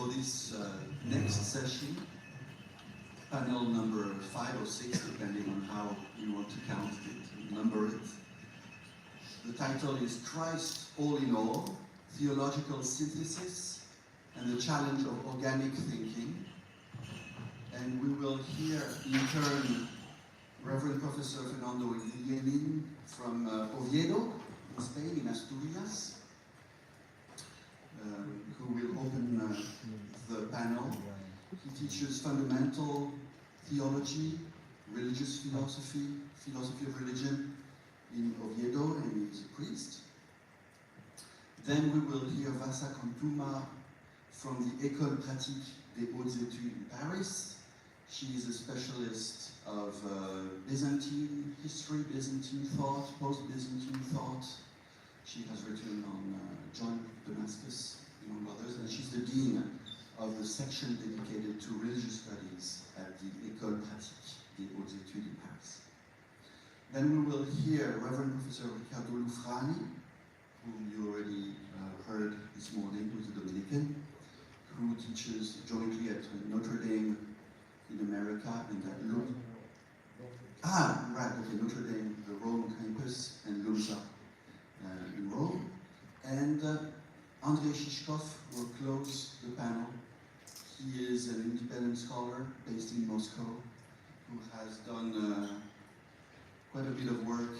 for this next session, panel number 5 or 6, depending on how you want to count it, number it. The title is Christ All in All, Theological Synthesis and the Challenge of Organic Thinking. And we will hear in turn Reverend Professor Fernando Llenin from Oviedo, in Spain, in Asturias, who will open the panel. He teaches fundamental theology, religious philosophy, philosophy of religion in Oviedo, and he is a priest. Then we will hear Vasa Kontuma from the École Pratique des Hautes Études in Paris. She is a specialist of Byzantine history, Byzantine thought, post-Byzantine thought. She has written on John Damascus, among others, and she's the dean of the section dedicated to religious studies at the École Pratique des Hautes Études in Paris. Then we will hear Reverend Professor Riccardo Lufrani, whom you already heard this morning, who's a Dominican, who teaches jointly at Notre Dame in America and at Notre Dame, the Rome campus, and Lunza in Rome. And Andrei Shishkov will close the panel. He is an independent scholar based in Moscow who has done quite a bit of work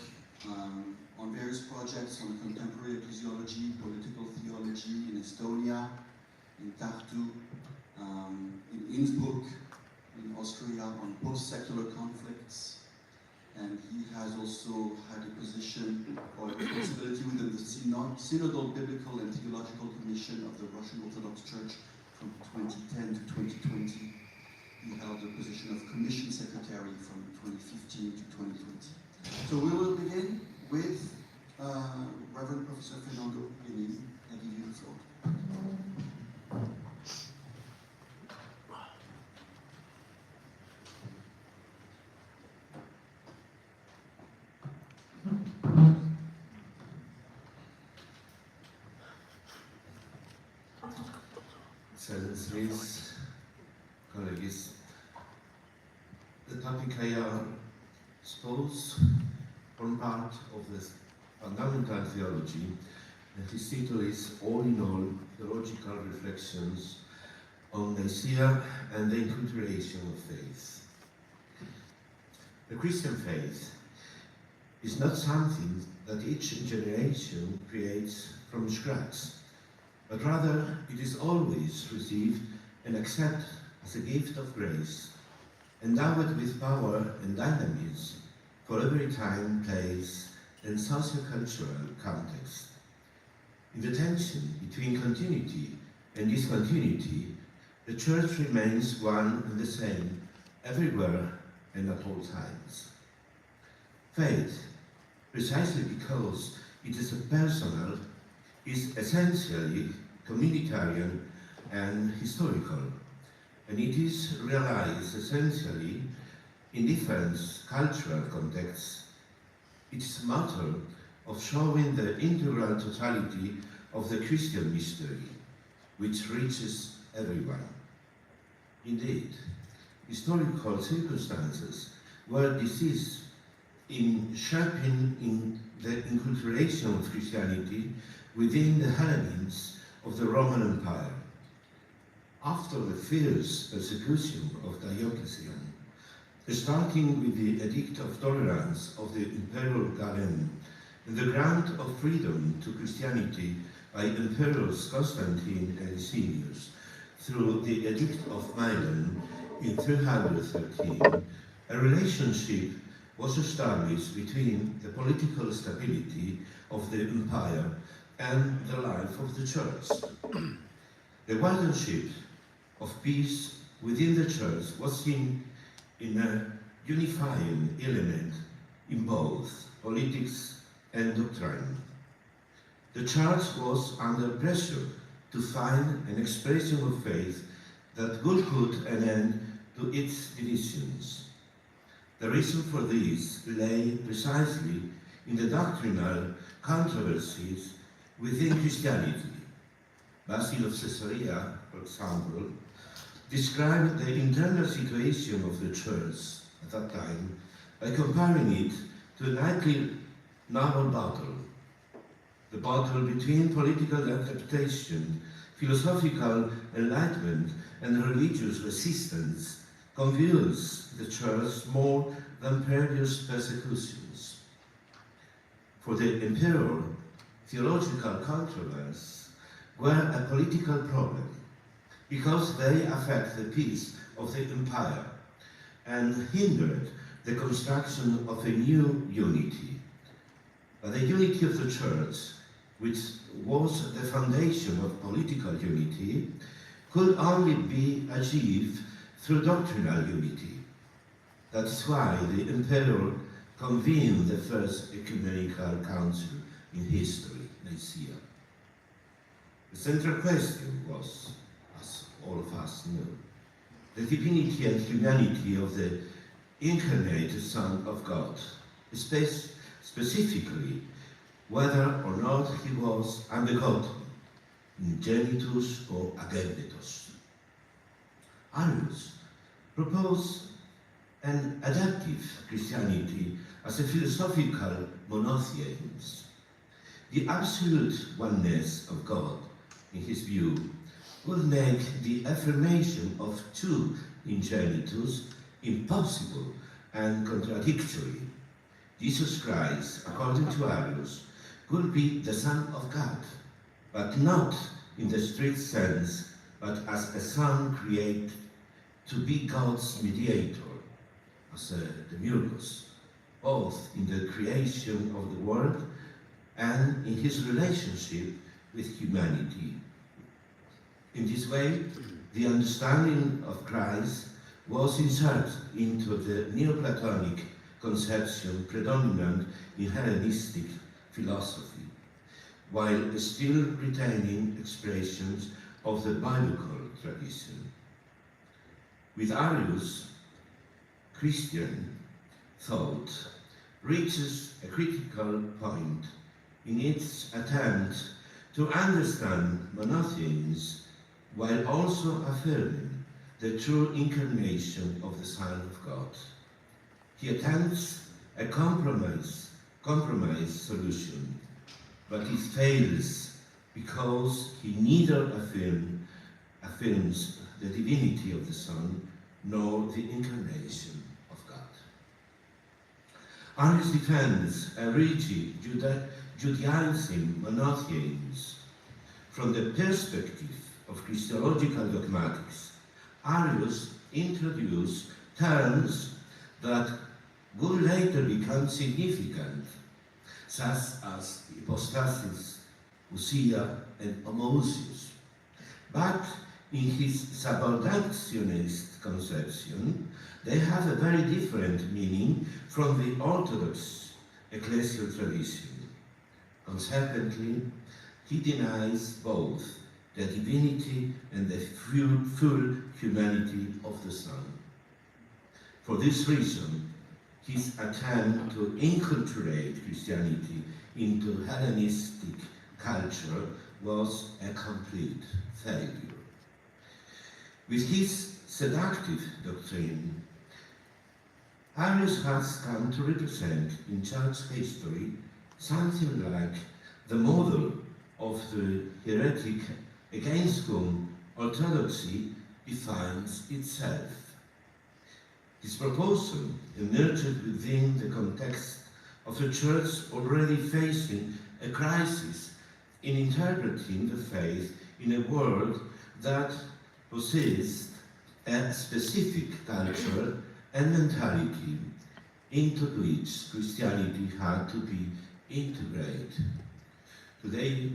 on various projects on contemporary ecclesiology, political theology in Estonia, in Tartu, in Innsbruck, in Austria, on post-secular conflicts. And he has also had a position or a responsibility within the Synodal Biblical and Theological Commission of the Russian Orthodox Church from 2010 to 2020. He held the position of Commission Secretary from 2015 to 2020. So we will begin with Reverend Professor Fernando Llenin. I give you the floor. Excellencies, colleagues, the topic I suppose form part of the fundamental theology, and his title is All in All, Theological Reflections on Nicea and the Inculturation of Faith. The Christian faith is not something that each generation creates from scratch, but rather it is always received and accepted as a gift of grace, endowed with power and dynamism for every time, place, and socio-cultural context. In the tension between continuity and discontinuity, the Church remains one and the same everywhere and at all times. Faith, precisely because it is personal, is essentially communitarian and historical, and it is realized essentially in different cultural contexts. It is a matter of showing the integral totality of the Christian mystery, which reaches everyone. Indeed, historical circumstances were decisive in shaping in the inculturation of Christianity within the Hellenists of the Roman Empire. After the fierce persecution of Diocletian, starting with the Edict of Tolerance of the Imperial Llenin and the grant of freedom to Christianity by Emperors Constantine and Licinius through the Edict of Milan in 313, a relationship was established between the political stability of the empire and the life of the Church. The guardianship of peace within the Church was seen in a unifying element in both politics and doctrine. The Church was under pressure to find an expression of faith that would put an end to its divisions. The reason for this lay precisely in the doctrinal controversies within Christianity. Basil of Caesarea for example, described the internal situation of the church at that time by comparing it to a nightly naval battle. The battle between political adaptation, philosophical enlightenment, and religious resistance confused the church more than previous persecutions. For the emperor, theological controversies were a political problem because they affect the peace of the empire and hindered the construction of a new unity. But the unity of the church, which was the foundation of political unity, could only be achieved through doctrinal unity. That is why the emperor convened the first ecumenical council in history, Nicea. The central question was, as all of us know, the divinity and humanity of the incarnate Son of God, specifically whether or not he was unbegotten, genitus or agendetos. Arius proposed an adaptive Christianity as a philosophical monotheism. The absolute oneness of God, in his view, would make the affirmation of two ingenitus impossible and contradictory. Jesus Christ, according to Arius, could be the Son of God, but not in the strict sense, but as a Son created to be God's mediator, as a demiurgos, both in the creation of the world and in his relationship with humanity. In this way, the understanding of Christ was inserted into the Neoplatonic conception predominant in Hellenistic philosophy, while still retaining expressions of the biblical tradition. With Arius, Christian thought reaches a critical point in its attempt to understand monotheism while also affirming the true incarnation of the Son of God. He attempts a compromise solution, but it fails because he neither affirms the divinity of the Son nor the incarnation of God. Arius defends a rigid Judaizing monotheism. From the perspective of Christological dogmatics, Arius introduced terms that would later become significant, such as hypostasis, ousia, and homoousios. But in his subordinationist conception, they have a very different meaning from the Orthodox ecclesial tradition. Consequently, he denies both the divinity and the full humanity of the Son. For this reason, his attempt to inculturate Christianity into Hellenistic culture was a complete failure. With his seductive doctrine, Arius has come to represent in church history something like the model of the heretic against whom orthodoxy defines itself. His proposal emerged within the context of a church already facing a crisis in interpreting the faith in a world that possessed a specific culture and mentality into which Christianity had to be integrated. Today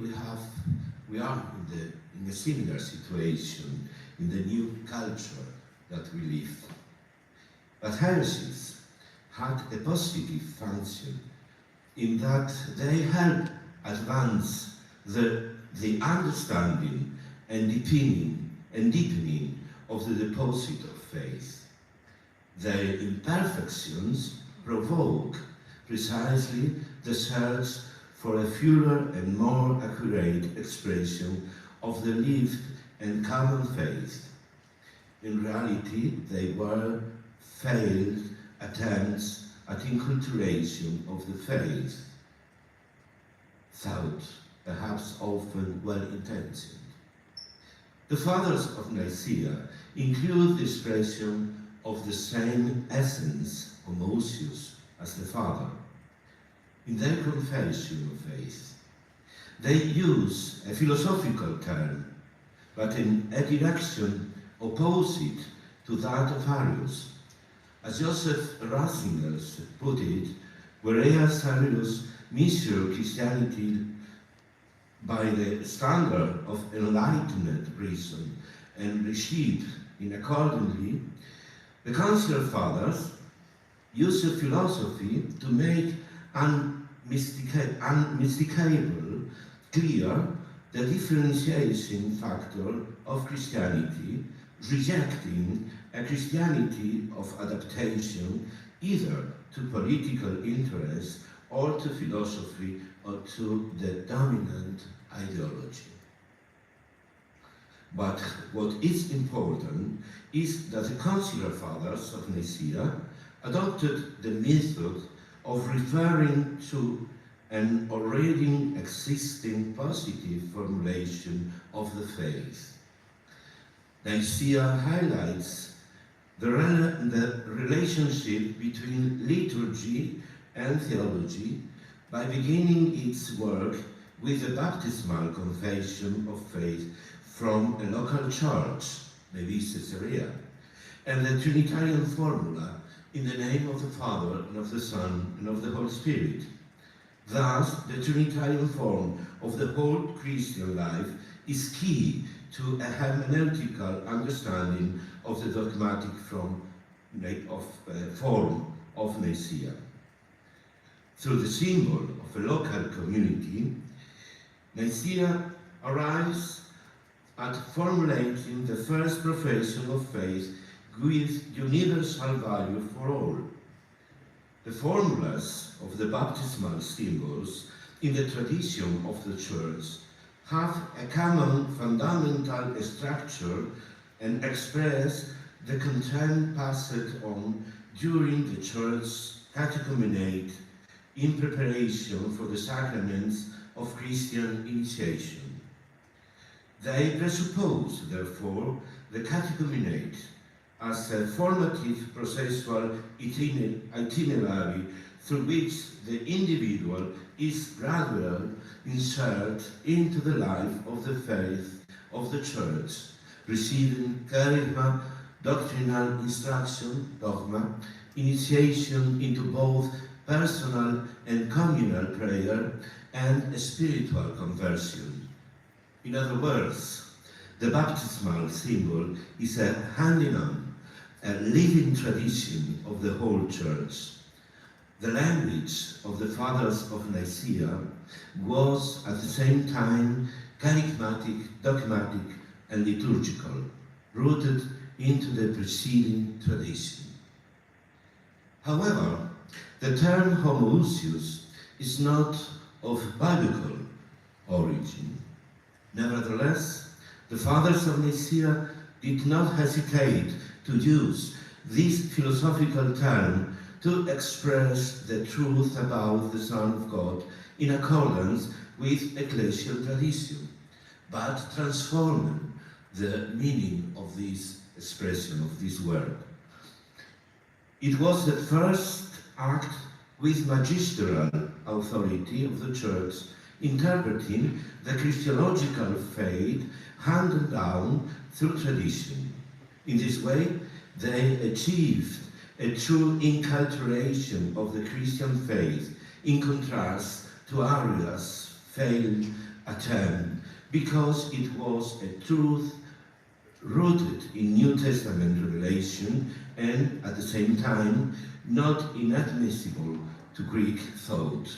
we are in a similar situation in the new culture that we live. But heresies had a positive function in that they help advance the understanding and deepening of the deposit of faith. Their imperfections provoke precisely the search for a fuller and more accurate expression of the lived and common faith. In reality, they were failed attempts at inculturation of the faith, thought perhaps often well-intentioned. The fathers of Nicea include the expression of the same essence, homoousios, as the Father, in their confession of faith. They use a philosophical term, but in a direction opposite to that of Arius. As Joseph Ratzinger put it, whereas Arius measured Christianity by the standard of enlightened reason and received in accordingly, the Council Fathers use a philosophy to make unmistakable clear the differentiation factor of Christianity, rejecting a Christianity of adaptation either to political interest or to philosophy or to the dominant ideology. But what is important is that the Conciliar Fathers of Nicea adopted the method of referring to an already existing positive formulation of the faith. Nicea highlights the relationship between liturgy and theology by beginning its work with a baptismal confession of faith from a local church, maybe Caesarea, and the Trinitarian formula in the name of the Father, and of the Son, and of the Holy Spirit. Thus, the Trinitarian form of the whole Christian life is key to a hermeneutical understanding of the dogmatic form of Nicea. Through the symbol of a local community, Nicea arrives at formulating the first profession of faith with universal value for all. The formulas of the baptismal symbols in the tradition of the Church have a common fundamental structure and express the content passed on during the Church's catechumenate in preparation for the sacraments of Christian initiation. They presuppose, therefore, the catechumenate as a formative processual itinerary through which the individual is gradually inserted into the life of the faith of the Church, receiving charisma, doctrinal instruction, dogma, initiation into both personal and communal prayer, and a spiritual conversion. In other words, the baptismal symbol is a handing-on, a living tradition of the whole Church. The language of the Fathers of Nicea was at the same time charismatic, dogmatic, and liturgical, rooted into the preceding tradition. However, the term homoousios is not of biblical origin. Nevertheless, the Fathers of Nicea did not hesitate to use this philosophical term to express the truth about the Son of God in accordance with ecclesial tradition, but transforming the meaning of this expression, of this word. It was the first act with magisterial authority of the Church, interpreting the Christological faith handed down through tradition. In this way, they achieved a true inculturation of the Christian faith, in contrast to Arius' failed attempt, because it was a truth rooted in New Testament revelation and, at the same time, not inadmissible to Greek thought,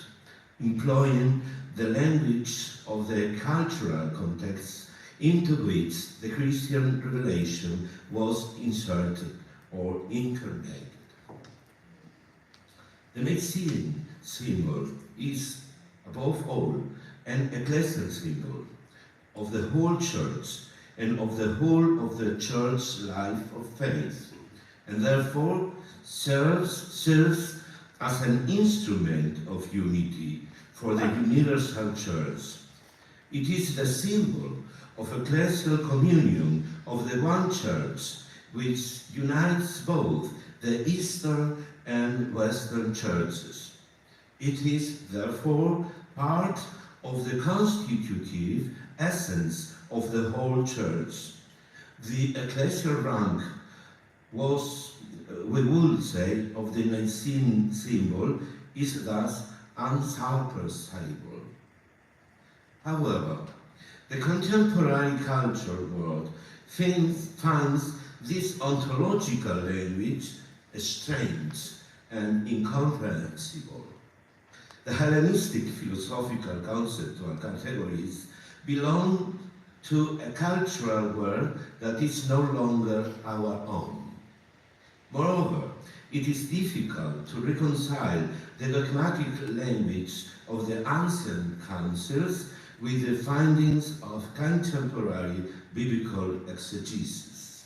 employing the language of the cultural context into which the Christian revelation was inserted or incarnated. The Nicene symbol is, above all, an ecclesial symbol of the whole Church, and of the whole of the Church life of faith, and therefore serves as an instrument of unity for the universal Church. It is the symbol of ecclesial communion of the one Church, which unites both the Eastern and Western churches. It is, therefore, part of the constitutive essence of the whole Church. The ecclesial rank was, we would say, of the Nicene symbol is thus unsurpassable. However, the contemporary culture world finds this ontological language strange and incomprehensible. The Hellenistic philosophical conceptual categories belong to a cultural world that is no longer our own. Moreover, it is difficult to reconcile the dogmatic language of the ancient councils with the findings of contemporary biblical exegesis.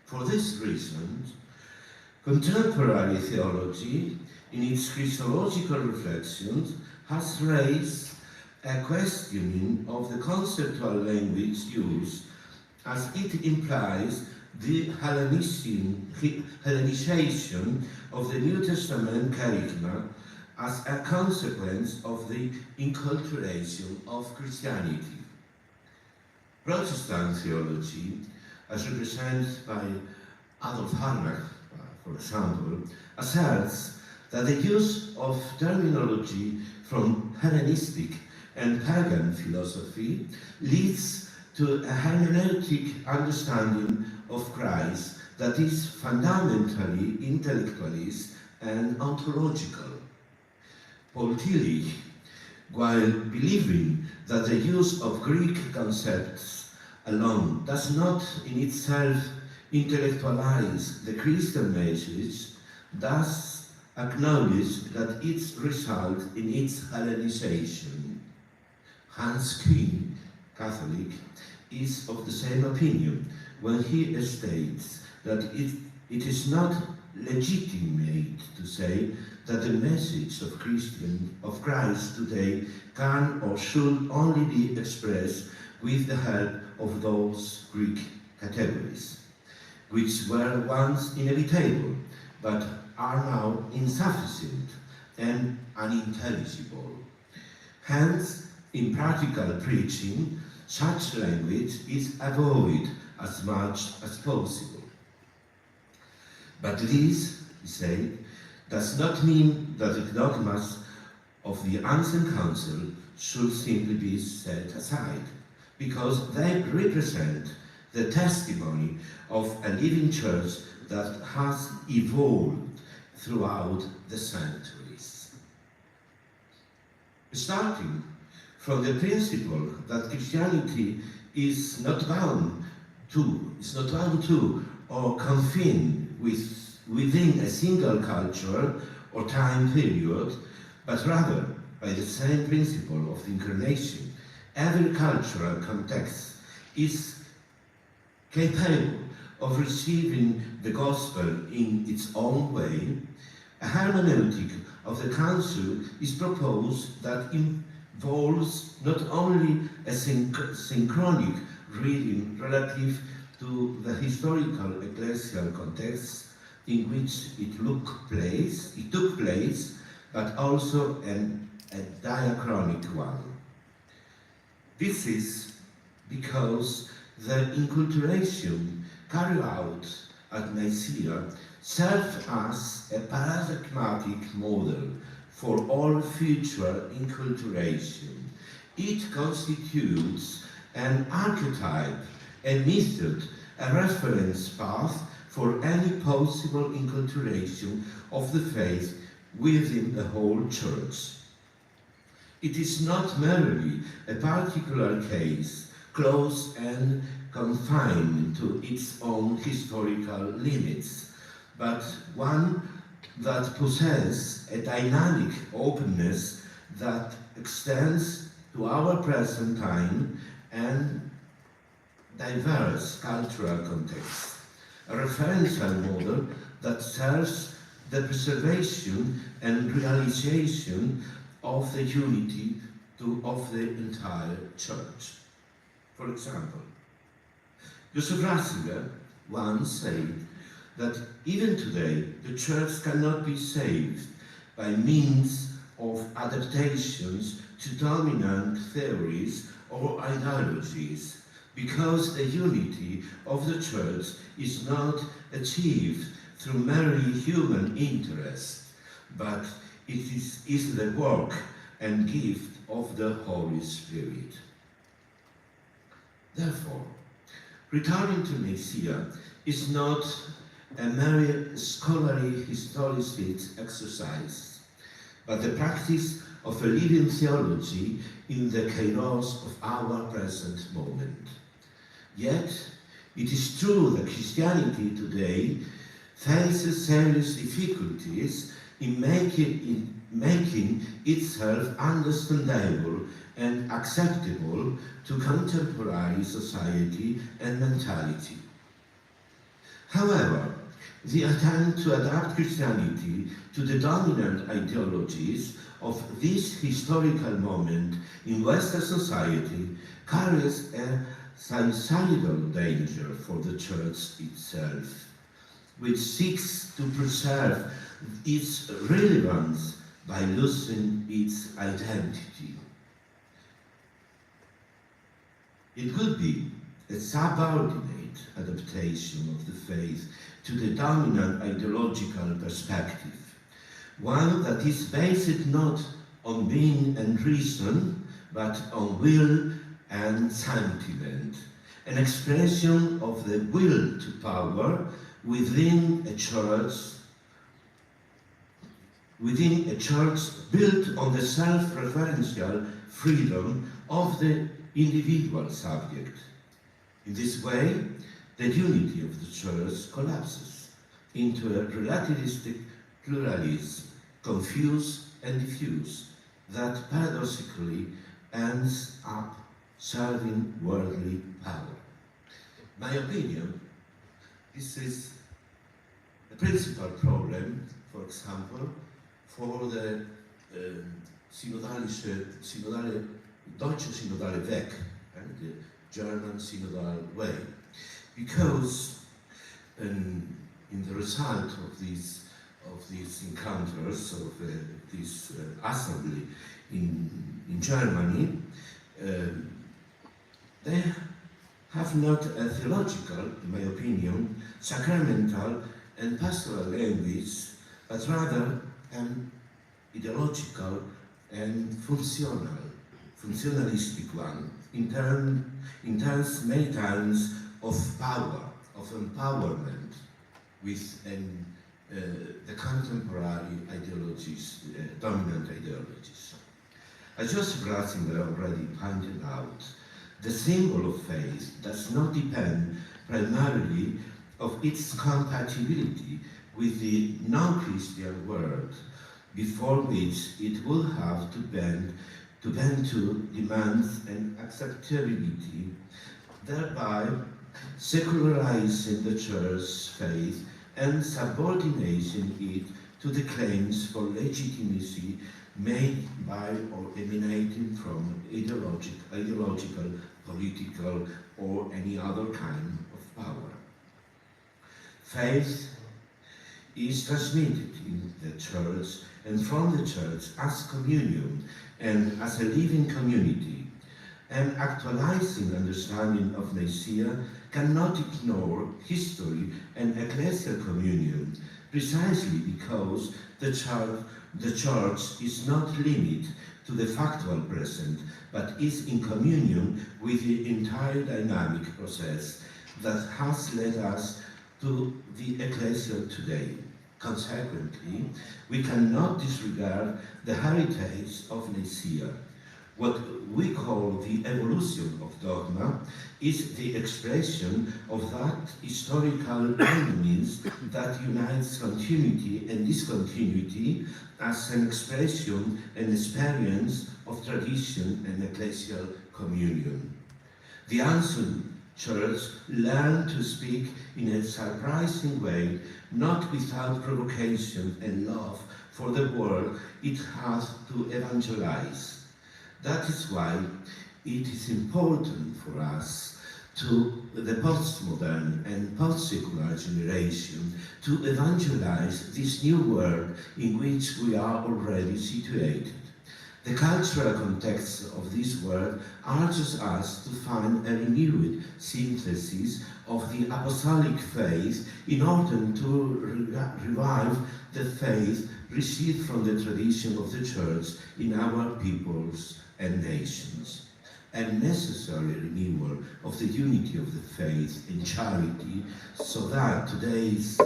For this reason, contemporary theology, in its Christological reflections, has raised a questioning of the conceptual language used, as it implies the Hellenization of the New Testament charisma as a consequence of the enculturation of Christianity. Protestant theology, as represented by Adolf Harnack, for example, asserts that the use of terminology from Hellenistic and pagan philosophy leads to a hermeneutic understanding of Christ that is fundamentally intellectualist and ontological. Paul Tillich, while believing that the use of Greek concepts alone does not in itself intellectualize the Christian message, thus acknowledge that it results in its Hellenization. Hans Küng, Catholic, is of the same opinion when he states that it is not legitimate to say that the message of Christ today can or should only be expressed with the help of those Greek categories, which were once inevitable, but are now insufficient and unintelligible. Hence, in practical preaching, such language is avoided as much as possible. But this, he said, does not mean that the dogmas of the ancient council should simply be set aside, because they represent the testimony of a living church that has evolved throughout the centuries. Starting from the principle that Christianity is not bound to or confined within a single culture or time period, but rather by the same principle of the Incarnation, every cultural context is capable of receiving the gospel in its own way. A hermeneutic of the council is proposed that involves not only a synchronic reading relative to the historical ecclesial context in which it took place, but also a diachronic one. This is because the enculturation carried out at Nicea served as a paradigmatic model for all future enculturation. It constitutes an archetype, a method, a reference path for any possible enculturation of the faith within the whole Church. It is not merely a particular case, close and confined to its own historical limits, but one that possesses a dynamic openness that extends to our present time and diverse cultural contexts, a referential model that serves the preservation and realization of the unity of the entire Church. For example, Joseph Ratzinger once said that even today the Church cannot be saved by means of adaptations to dominant theories or ideologies, because the unity of the Church is not achieved through merely human interest, but it is the work and gift of the Holy Spirit. Therefore, returning to Nicea is not a mere scholarly historicist exercise, but the practice of a living theology in the kairos of our present moment. Yet, it is true that Christianity today faces serious difficulties in making itself understandable and acceptable to contemporary society and mentality. However, the attempt to adapt Christianity to the dominant ideologies of this historical moment in Western society carries a suicidal danger for the Church itself, which seeks to preserve its relevance by losing its identity. It could be a subordinate adaptation of the faith to the dominant ideological perspective, one that is based not on being and reason, but on will and sentiment, an expression of the will to power within a church built on the self-referential freedom of the individual subject. In this way, the unity of the Church collapses into a relativistic pluralism, confused and diffuse, that paradoxically ends up serving worldly power. In my opinion, this is a principal problem, for example, for the Deutsche Synodale Weg, the German synodal way, because in the result of these encounters, of this assembly in Germany, they have not a theological, in my opinion, sacramental and pastoral language, but rather an ideological and functionalistic one, in terms many times of power, of empowerment with the contemporary ideologies, dominant ideologies. As Joseph Ratzinger already pointed out, the symbol of faith does not depend primarily of its compatibility with the non-Christian world, before which it will have to bend to demands and acceptability, thereby secularizing the Church's faith and subordinating it to the claims for legitimacy made by or emanating from ideological, political, or any other kind of power. Faith is transmitted in the Church and from the Church as communion and as a living community. An actualizing understanding of Nicea cannot ignore history and ecclesial communion, precisely because the Church is not limited to the factual present, but is in communion with the entire dynamic process that has led us to the ecclesial today. Consequently, we cannot disregard the heritage of Nicea. What we call the evolution of dogma is the expression of that historical dynamism that unites continuity and discontinuity as an expression and experience of tradition and ecclesial communion. The answer Church learned to speak in a surprising way, not without provocation and love for the world it has to evangelize. That is why it is important for us, to the postmodern and post-secular generation, to evangelize this new world in which we are already situated. The cultural context of this world urges us to find a renewed synthesis of the apostolic faith in order to revive the faith received from the tradition of the Church in our peoples and nations. A necessary renewal of the unity of the faith and charity, so that today's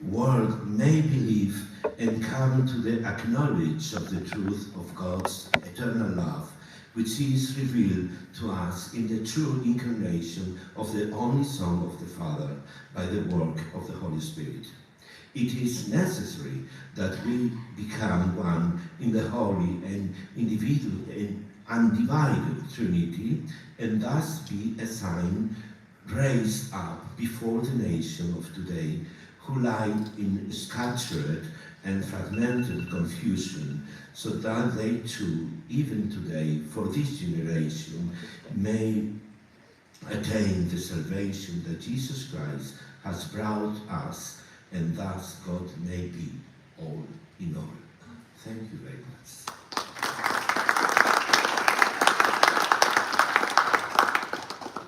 world may believe and come to the acknowledge of the truth of God's eternal love, which is revealed to us in the true incarnation of the only Son of the Father by the work of the Holy Spirit. It is necessary that we become one in the holy and individual and undivided Trinity, and thus be a sign raised up before the nation of today, who lie in scattered and fragmented confusion, so that they too, even today, for this generation, may attain the salvation that Jesus Christ has brought us, and thus God may be all in all. Thank you very much.